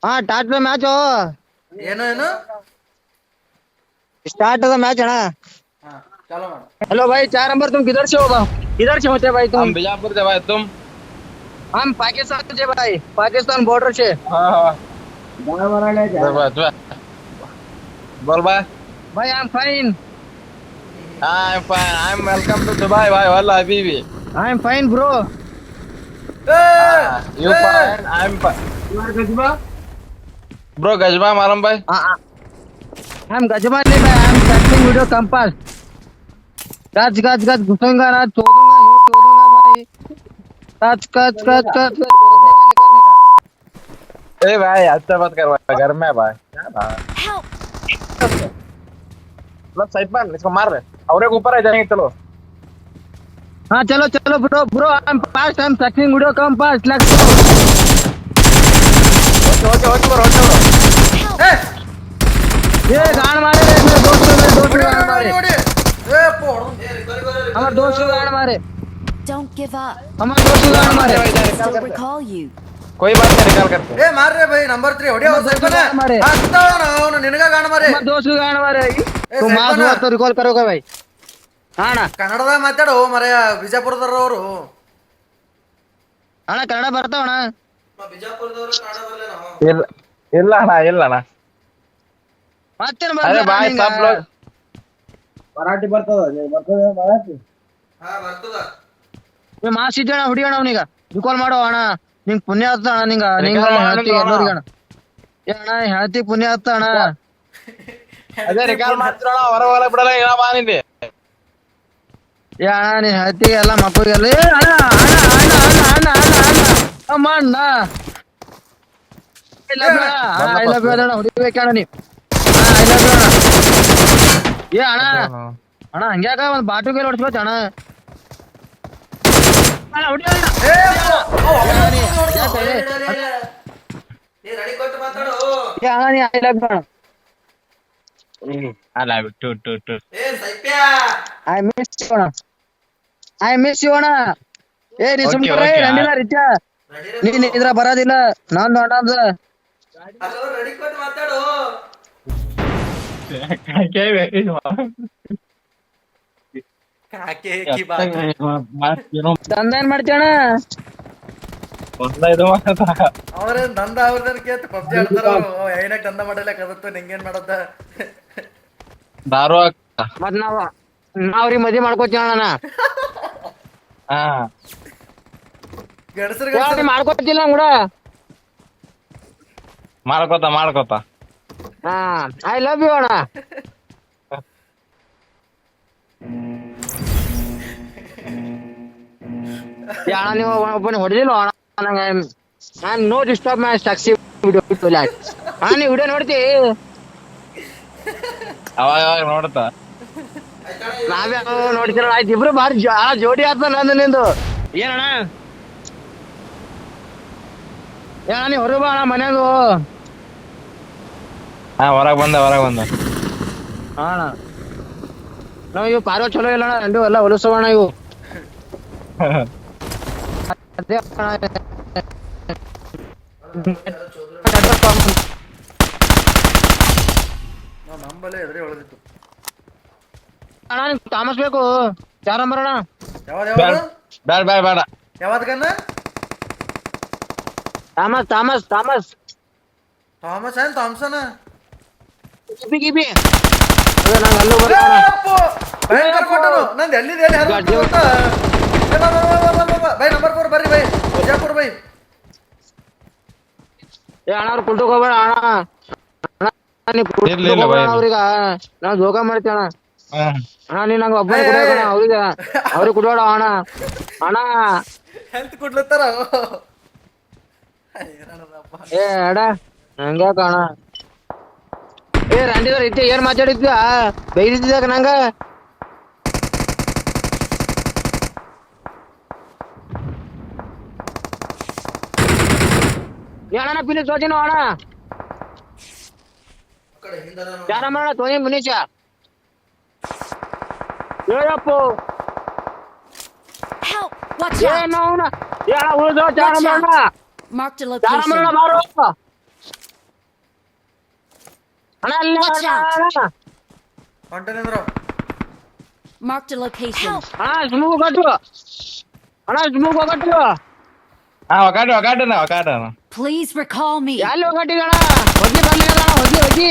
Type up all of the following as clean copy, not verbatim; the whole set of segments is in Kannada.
हाँ स्टार्ट में मैच हो। ಏನು ಏನು स्टार्ट होगा मैच है ना। ಹಾ ಚಲೋ ಮಾಡು हेलो भाई 4 नंबर तुम किधर से होगा? किधर से होते भाई तुम? हम बीजापुर से भाई तुम। हम पाकिस्तान से भाई, पाकिस्तान बॉर्डर से। हाँ हाँ बस बोल भाई। भाई I am fine. I am fine I am welcome to Dubai भाई वाला हबीबी। I am fine bro. ಏ यू ಏ फाइन आई एम ब्रो गजबा मालूम भाई। आई एम गजमान नहीं भाई, I am setting video compass. गज गज गज घुसूंगा ना, छोड़ूंगा यूं छोड़ूंगा भाई। कच कच कच कच निकलने का। ए भाई अच्छा बात कर भाई घर में भाई क्या भाई। मतलब सही पर इसको मार रहे और एक ऊपर आ जाएंगे चलो। हाँ चलो चलो bro bro, I am fast, I am setting video compass. Let's go. Okay bro okay bro. ಏ ये गान मारे रे, मेरे दोस्त ಓಡಿ गान ಓಡಿ मारे। ಓಡಿ ಏ ಪೋಡು हमारे दोस्त गान मारे। Don't give up. हमारे दोस्त गान मारे। Still recall you. कोई बात नहीं निकाल करते। ಏ ಮಾರ್ರೆ ಬೈ ನಂಬರ್ 3 ಹೊಡಿ ಅವ್ರ ಸೈಪನ ಮಾರೆ. ಹತ್ತಾವನ ಅವನು ನಿನಗ ಗಾಣ ಮಾರೆ हमारे दोस्त गान मारे। ए, तुम माफ सही हुआ बना। तो रिकॉल करोगे भाई? हाँ ना ಕನ್ನಡದಾಗ ಮಾತಾಡು ಮರೆಯ ಬಿಜಾಪುರದವರು ಅಣ್ಣ ಕನ್ನಡ ಬರ್ತಾವಣ್ಣ? ಬಿಜಾಪುರದವರು ಕನ್ನಡ ಬರಲ್ಲ ನಾವು ಇಲ್ಲ ಇಲ್ಲ ಅಣ್ಣ ಇಲ್ಲ ಅಣ್ಣ। ಮತ್ತೇನು अरे भाई सब लोग ಮರಾಠಿ ಬರ್ತದ ಮರಾಠಿ ಹಾ ಬರ್ತದ ಮಾಸ್ ಇದ್ದೇಣ ಹುಡಿಯೋಣ ಅವನೀಗ ರಿಕಾಲ್ ಮಾಡೋ ಅಣ್ಣ. ನಿಂಗ್ ಪುಣ್ಯ ಹತ್ತ ಅಣ್ಣ, ನಿಂಗ ನಿಂಗ Recall ಮಾಡು ಹೇಳ್ತಿ ಅಣ್ಣ. ಎಲ್ಲರಿಗ ಅಣ್ಣ. ಏ ಅಣ್ಣ ಹೇಳ್ತಿ ಪುಣ್ಯ ಹತ್ತ ಅಣ್ಣ. ಅದೇ ರಿಕಾಲ್ ಮಾಡ್ತಿರೋಣ ಹೊರ ಹೊರ ಬಿಡಲ್ಲ ಏನೋ ಬಾನಿದೆ। ಏ ಅಣ್ಣ ನೀನ್ ಹೇಳ್ತಿಗೆ ಎಲ್ಲ ಮಕ್ಕಳಿಗೆಲ್ಲ ಏ ಅಣ್ಣ ಅಣ್ಣ ಅಣ್ಣ ಅಣ್ಣ ಅಣ್ಣ ಅಣ್ಣ ಅಣ್ಣ ಅಮ್ಮ ಅಣ್ಣ ಐ ಲವ್ ಯು ಅಣ್ಣ, ಐ ಲವ್ ಯು ಅಣ್ಣ, ಹೊಡಿಬೇಕಣ್ಣ ನೀ. ಐ ಲವ್ ಯು ಅಣ್ಣ. ಏ ಅಣ್ಣ ಅಣ್ಣ ಹಂಗ್ಯಾಕ ಒಂದ್ ಬಾಟು ಕೈಲಿ ಹೊಡ್ಸ್ಕೊತ ಅಣ್ಣ. ಅಣ್ಣ ಹೊಡಿಯೋ ಅಣ್ಣ. ಏ ರೆಡಿ ಕೊಟ್ಟು ಮಾತಾಡು ಏ ಅಣ್ಣ ನೀ ಐ ಲವ್ ಯು ಅಣ್ಣ. I love you too. ಏ ಸೈಪ್ಯ ಐ ಮಿಸ್ ಯು ಅಣ್ಣ, ಐ ಮಿಸ್ ಯು ಅಣ್ಣ. ಏ ನೀ Okay, ಸುಮ್ನೆ okay. ರಂಡಿಲ್ಲ ರಿಚ, ನೀನ್ ಇದ್ರ ಬರೋದಿಲ್ಲ ನಾನ್ ಅಣ್ಣಂದ. ಹಲೋ ರೆಡಿ ಕೊಟ್ಟು ಮಾತಾಡು ಕಾಕೆ ಕಿ ಬಾತ್ ದಂಧ ಏನ್ ಮಾಡ್ತೀಯಣ್ಣ? ಅವ್ರೇನ್ ದಂಧ ಅವ್ರನ್ನ ಕೇಳ್ತ ಪಬ್ಜಿ ಆಡ್ತಾರ ಏನಾಗ ದಂಧ ಮಾಡಲಕ್ ಅದತ್ತು ನಿಂಗೇನ್ ಮಾಡದ दारू ಮತ್ ನಾವ್ರಿ ಮದ್ವಿ ಮಾಡ್ಕೋತೀವಿ ಅಣ್ಣ. ಹಾ ಗಡಸರ್ ಮಾಡ್ಕೋತಿಲ್ಲ ಕೂಡ. ಮಾಡ್ಕೋತ ಹಾ ಐ ಲವ್ ಯು ಅಣ್ಣ. ಏ ಅಣ್ಣ ನೀವು ಒಬ್ಬನ ಹೊಡೆದಿಲ್ಲ ಅಣ್ಣ ನಂಗೆ. I am no disturb my sexy video ಅಣ್ಣ. ನೀ ವಿಡಿಯೋ ನೋಡ್ತಿ? ಅವಾಗ ನೋಡ್ತಾ ನಾವೇ ನೋಡ್ತಿರ ಆಯ್ತು. ಇಬ್ರು ಬಾರಿ ಜೋಡಿ ಆತ ನಂದು ನಿಂದು. ಏನಣ್ಣ ಏ ಅಣ್ಣ ನೀ ಹೊರಗೆ ಬಾ ಅಣ್ಣ ಮನ್ಯಾಗ. ಹಾ ಹೊರಗ್ ಬಂದ ಹಾ ಅಣ್ಣ ನಾವು ಇವು ಪಾರೋ ಚಲೋ ಇಲ್ಲ ಅಣ್ಣ, ಎರಡು ಎಲ್ಲ ಹೊಲಸವಣ ಇವು. ಅದೇ ಅಣ್ಣ ನಂಬಲೇ ಎದುರೇ ಹೊಳೆದಿತ್ತು ಅಣ್ಣ ನಿಂಗೆ ತಾಮಸ್ ಬೇಕು 4 ನಂಬರ್ ಅಣ್ಣ. ಯಾವ್ದು ಬೇಡ ಯಾವ್ದಕ್ಕನ್ನ ತಾಮಸ್ ತಾಮಸ್ ತಾಮಸ್ ಥಾಮಸ್ ಏನ್ ಥಾಮ್ಸನ್ ಗಿಬಿ ಅದೇ ನಂಗೆ ಅಲ್ಲೂ ಬರ ಭಯಂಕರ ಕೊಟ್ಟರು ನಂದು ಎಲ್ಲಿದೆ ಎಲ್ಲಿ ಹರಿದು ಗೊತ್ತಾ ಬೈ ನಂಬರ್ 4 ಬರ್ರಿ ಬೈ ಬಿಜಾಪುರ ಬೈ ಏ ಅಣ್ಣ ಅವ್ರು ಕುಲ್ಟೋಕ್ ಹೋಗ್ಬೇಡ ಅಣ್ಣ. ಇಲ್ಲ ಬೈ. ಅವ್ರಿಗ ನಾವು ಜೋಗ ಮಾಡ್ತೀವಿ ಅಣ್ಣ. ಅಣ್ಣ ನೀನ್ ನಂಗೆ ಒಬ್ಬನ ಏ, ಕುಡಿಯೋಣ ಅವ್ರಿಗೆ ಕುಡಿಯೋಣ ಅಣ್ಣ. ಅಣ್ಣ ಹೆಂತ ಕುಡ್ಲತ್ತಾರ ಏ ಅಡ ಹಂಗ್ಯಾಕ ಅಣ್ಣ? ಏ ರಂಡಿದ್ರ ಇದ್ದೆ ಏನ್ ಮಾತಾಡಿದ್ಯ ಬೈದಿದ್ದಾಗ ನಂಗ? ಅಣ್ಣ ಪಿಲಿ ಸೋಚಿನ ಅಣ್ಣ ಯಾರ ಮಾಡ ತೋನಿ ಮುನೀಶ ಹೇಳಪ್ಪ. Help! Watch out! ಏನು ಅವನ ಉಳಿದ ಚಾರ ಮಾಡ Marked a ಚಾರ ಮಾಡ location. ಮಾರು ಅಣ್ಣ ಅಲ್ಲಿ Watch out. ಹೊಂಟೇನಿದ್ರು Marked a location. ಅಣ್ಣ ಸ್ಮೂಗ್ ಕಟ್ಟು ಅಣ್ಣ ಸ್ಮೂಗ್ ಹೋಗಟ್ಟು ಹಾ ಒಕಾಟನ Please recall me. ಎಲ್ಲಿ ಹೋಗಟ್ಟಿಗಣ ಹೊಗಿ ಬರ್ಲಿ ಅಣ್ಣ ಹೊಗಿ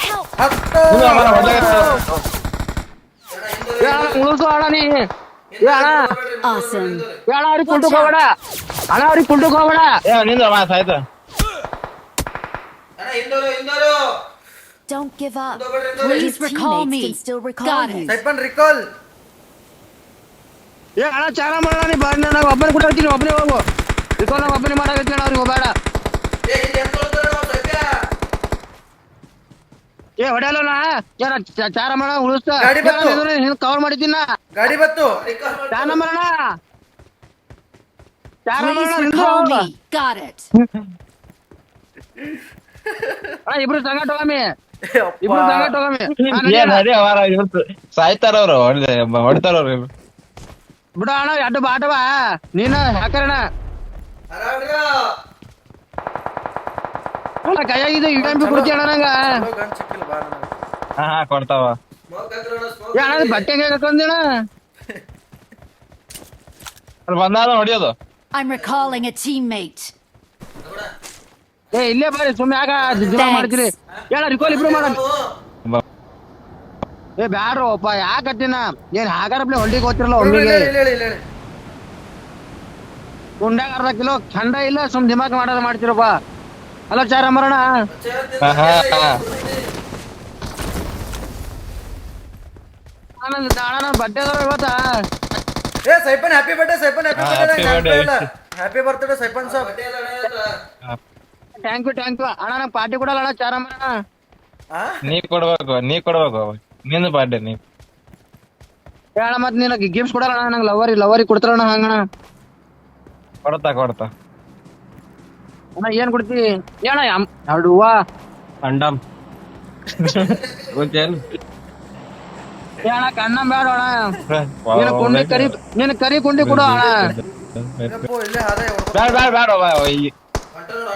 Help! ಹತ್ತು ಉಳಿಸು ಅಣ್ಣ ನೀ ಅಣ್ಣ Awesome. ಅಣ್ಣ ಅವ್ರಿಗೆ ಕುಂಟುಕ್ ಹೋಗ್ಬೇಡ ಅಣ್ಣ ಅವ್ರಿಗೆ ಕುಂಟುಕ್ ಹೋಗ್ಬೇಡ ನಿಂದ್ರ ಮಾಸ್ ಆಯ್ತು Don't give up. Please recall me. Can still recall Got you. Siphon recall ಅಣ್ಣ ಚಾರ ಮಾಡೋಣ ನೀ ಬಾ ನಾನು ಒಬ್ಬನೇ ಕೂಡ ಹೋಗ್ತೀನಿ ಒಬ್ಬನೇ ಹೋಗು ರಿಕಾಲ್ ನಾವು ಒಬ್ಬನೇ ಮಾಡಾಕತ್ತೀನಿ ಅಣ್ಣ ಅವ್ರಿಗೆ ಹೋಗ್ಬೇಡ ಹೊಡೆಯಲ್ಲ ಯಾರ ಚಾರ ಮಾಡ ಉಳಿಸ್ತಾ ಗಾಡಿ ಬಂತು. ಕವರ್ ಮಾಡಿದ್ದೀನ ಗಾಡಿ ಬತ್ತು ಚಾರ ಮಾಡೋಣ ಚಾರ Please ಮಾಡೋಣ recall me. Got it. ಇಬ್ರು ಸಂಗಟ ಹೋಗಮಿ ಇಬ್ರು ಸಂಗಟ ಹೋಗಮಿ ಏನ್ ಅದೇ ಅವಾರ ಇವತ್ತು ಸಾಯ್ತಾರ ಅವ್ರು ಹೊಡಿತಾರ ಅವ್ರು ಬಿಡ ಅಣ್ಣ ಅಡ್ಡ ಬಾಟವ ನೀನ ಹಾಕರಣ ಅಣ್ಣ ಕೈಯಾಗಿದ್ದು ಇಡಂಬಿ ಕೊಡ್ತಿ ಅಣ್ಣ ನಂಗ ಗನ್ ಸಿಕ್ಕಿಲ್ಲ ಬಾ ನನಗೆ. ಹಾ ಕೊಡ್ತಾವ ಅಣ್ಣ ಬಟ್ಟೆ ಹಾಕೊಂದಿಣ ಅಲ್ಲಿ ಬಂದಾದ ಹೊಡಿಯೋದು I'm recalling a teammate. ಇಲ್ಲೇ ಬರ್ರಿ ಸುಮ್ಮನೆ ಆಗ ಜೀವ ಮಾಡ್ತೀರಿ ಹೇಳ ರಿಕೋಲ್ ಇಬ್ರು ಮಾಡ ಬ್ಯಾಡ್ರಪ್ಪ ಯಾಕತ್ತಿನ ಏನ್ ಹಾಗಾರಪ್ಲೆ ಹೊಲ್ಡಿಗೆ ಹೋಗ್ತಿರಲ್ಲ ಒಮ್ಮಿಗೆ ಹೇಳಿ ಗುಂಡಾಗ ಅರ್ಧ ಕಿಲೋ ಖಂಡ ಇಲ್ಲ ಸುಮ್ ದಿಮಾಕ್ ಮಾಡೋದು ಮಾಡ್ತಿರಪ್ಪ ಅಲ್ಲ ಚಾರ ಮರಣ ನಾನು ಬಟ್ಟೆ ಅದಾವ ಇವತ್ತ ಏ ಸೈಪನ್ ಹ್ಯಾಪಿ ಬರ್ಡೇ ಸೈಪನ್ happy happy birthday birthday. Happy birthday ಸೈಪನ್ ಸಾಬ್ ಥ್ಯಾಂಕ್ ಯು ಅಣ್ಣ ನಂಗೆ ಪಾರ್ಟಿ ಕೊಡಲ್ಲ ಅಣ್ಣ ಚಾರ ಮರಣ ನೀ ಕೊಡ್ಬೇಕು ನಿಂದ ಪಾಡ್ಡೆ ನೀ ಹೇಳ ಮತ್ ನಿನಗೆ ಗಿಫ್ಟ್ಸ್ ಕೊಡಲ್ಲ ಅಣ್ಣ ನಂಗೆ ಲವರಿ ಕೊಡ್ತಾರಣ್ಣ ಹಂಗಣ ಕೊಡ್ತಾ ಅಣ್ಣ ಏನ್ ಕೊಡ್ತಿ ಹೇಳ ಎರಡು ಹೂವ ಅಂಡಮ್ ಗೊತ್ತೇನು ಹೇಳ ಕಣ್ಣ ಬೇಡ ಅಣ್ಣ ನಿನ್ ಕರಿ ಕುಂಡಿ ಕೊಡು ಅಣ್ಣ ಇಲ್ಲೇ ಹಾದೆ ಬೇಡ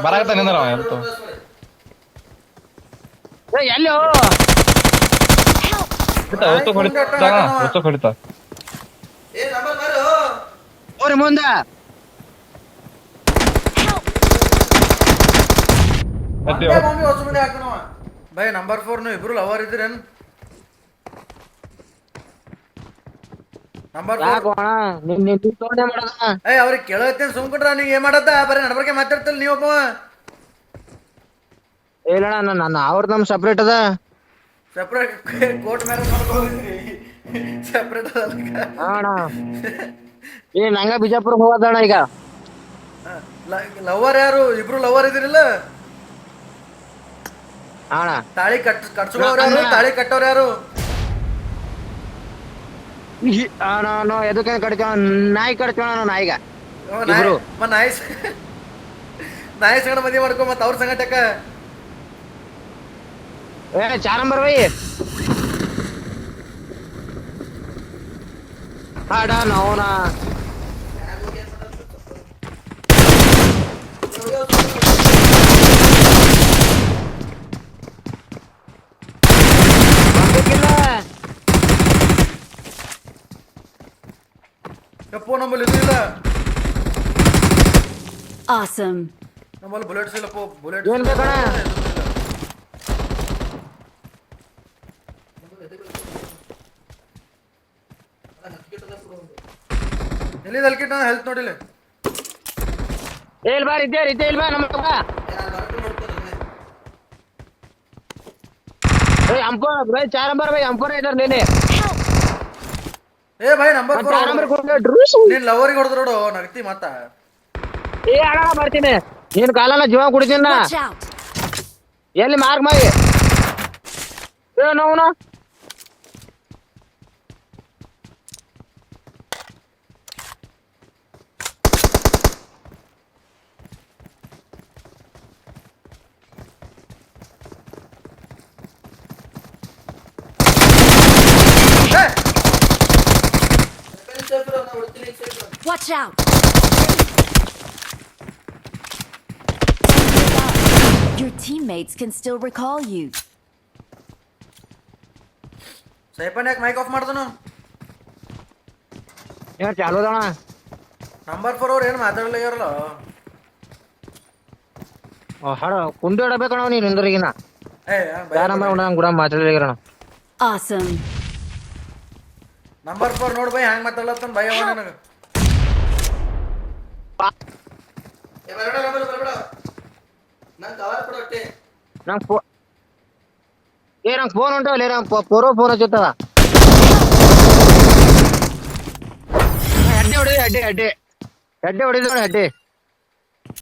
ಬರಾಕತ್ತ ನಿಂದ್ರ ಎಲ್ತು ಎಲ್ಲಿ ಹೊತ್ತು ಹೊಡಿತಾ ಏ ನಂಬರ್ ಬಾರು ಹೋರಿ ಮುಂದೆ ಬಾಂಬೆ ಹೊಸ ಮಂದಿ ಹಾಕೋಣ ಬೈ ನಂಬರ್ 4 ನೀವು ಇಬ್ರು ಲವರ್ ಇದ್ದೀರೇನ್ ನಂಬರ್ 4 ಯಾಕೋ ಅಣ್ಣ ನಿನ್ ತೋಡೆ ಮಾಡೋದ ಏ ಅವ್ರಿಗೆ ಕೇಳತ್ತೇನ್ ಸುಮ್ಕೊಂಡ್ರ ನೀವ್ ಏನ್ ಮಾಡತ್ತ ಬರೀ ನಡ್ಬರ್ಕೆ ಮಾತಾಡ್ತಲ್ಲ ನೀವ್ ಒಬ್ಬ ಇಲ್ಲಣ್ಣ ನನ್ನ ಅವ್ರ ನಮ್ ಸಪ್ರೇಟ್ ಅದ ಸಪ್ರೇಟ್ ಕೋರ್ಟ್ ಮ್ಯಾರೇಜ್ ಮಾಡ್ಕೊಂಡ್ರಿ ಸಪ್ರೇಟ್ ಅಣ್ಣ ನಂಗ ಬಿಜಾಪುರ ಹೋಗೋದಣ್ಣ ಈಗ ಲವರ್ ಯಾರು ಇಬ್ರು ಲವರ್ ಇದಿರಿಲ್ಲ ಅಣ್ಣ ತಾಳಿ ಕಟ್ಸ್ಕೊಳ್ಳೋರು ಯಾರು ತಾಳಿ ಕಟ್ಟೋರು ಯಾರು ಅಣ್ಣ ಎದಕ್ಕೆ ಕಡ್ಕೊ ನಾಯಿ ಕಡ್ಕೋಣ ನಾಯಿಗ ಅವ ಇಬ್ರು. ನಾಯಿ ಸಂಗಡ ಮದುವೆ ಮಾಡ್ಕೊ ಮತ್ತ ಅವ್ರ ಸಂಗಟಕ್ಕ चार नंबर भाई आड़ा ना होना ಯಪ್ಪೋ ನಮ್ಮಲ್ಲಿ ಇದು ಇಲ್ಲ Awesome. ನಮ್ಮಲ್ಲಿ ಬುಲೆಟ್ಸ್ ಇಲ್ಲಪ್ಪೋ ಬುಲೆಟ್ ಏನ್ ಬೇಕಣ್ಣ ಎಲ್ಲಿದೆ ಅಲ್ಕಿಟ್ ಹೆಲ್ತ್ ನೋಡಿಲ್ಲ ಏಲ್ ಬಾರ್ ಇದ್ದೇ ಇಲ್ ಬಾ ನಮ್ಮ ಬಾ हमको भाई 4 नंबर भाई हमको इधर ले ले ಏ ಭಾಯ್ ನಂಬರ್ 4 नंबर को ನೀನ್ ಲವರಿಗೆ ಹೊಡೆದ್ರು ನೋಡು ನಗತಿ ಮತ್ತ ಏ ಅಣ್ಣ ಬರ್ತೀನಿ ನೀನು ಕಾಲನ ಜೀವ ಕುಡಿತೀನಿ ನಾ Watch out. ಎಲ್ಲಿ ಮಾರ್ಕ್ ಮೈ ಏ ನೋವುನ Watch out. Your teammates can still recall you. Siphon ಯಾಕೆ ಮೈಕ್ ಆಫ್ ಮಾಡ್ದನು? ಏನ್ ಚಾಲು ಅದಣ್ಣ? ನಂಬರ್ 4 ಅವ್ರು ಏನು ಮಾತಾಡಲಿಲ್ಲ. ಹಾಡ ಕುಂಡಿ ಹೊಡಬೇಕಣ ನೀನು ಇಂದ್ರಿಗಿನ ಏ ಯಾರ ನಂಗೆ ಕೂಡ ಮಾತಾಡಲಿರಣ. Awesome. ನಂಬರ್ 4 ನೋಡ್ ಬೈ ಹ್ಯಾಂಗ್ ಮಾತಾಡ್ಲತ್ತನ ಭಯ ಅವ ನನಗೆ. ಏ ಬರಬೇಡ ನಂಗೆ ಕವರ್ ಕೊಡೋಟ್ಟೆ. ನಂಗೆ ಫೋನ್ ಉಂಟಲ್ಲ ನಂಗೆ ಫೋನ್ ಹಚ್ಚುತ್ತದ. ಅಡ್ಡೆ ಹೊಡಿದು ಅಡ್ಡೆ ಹೊಡಿದು ನೋಡಿ ಅಡ್ಡೆ.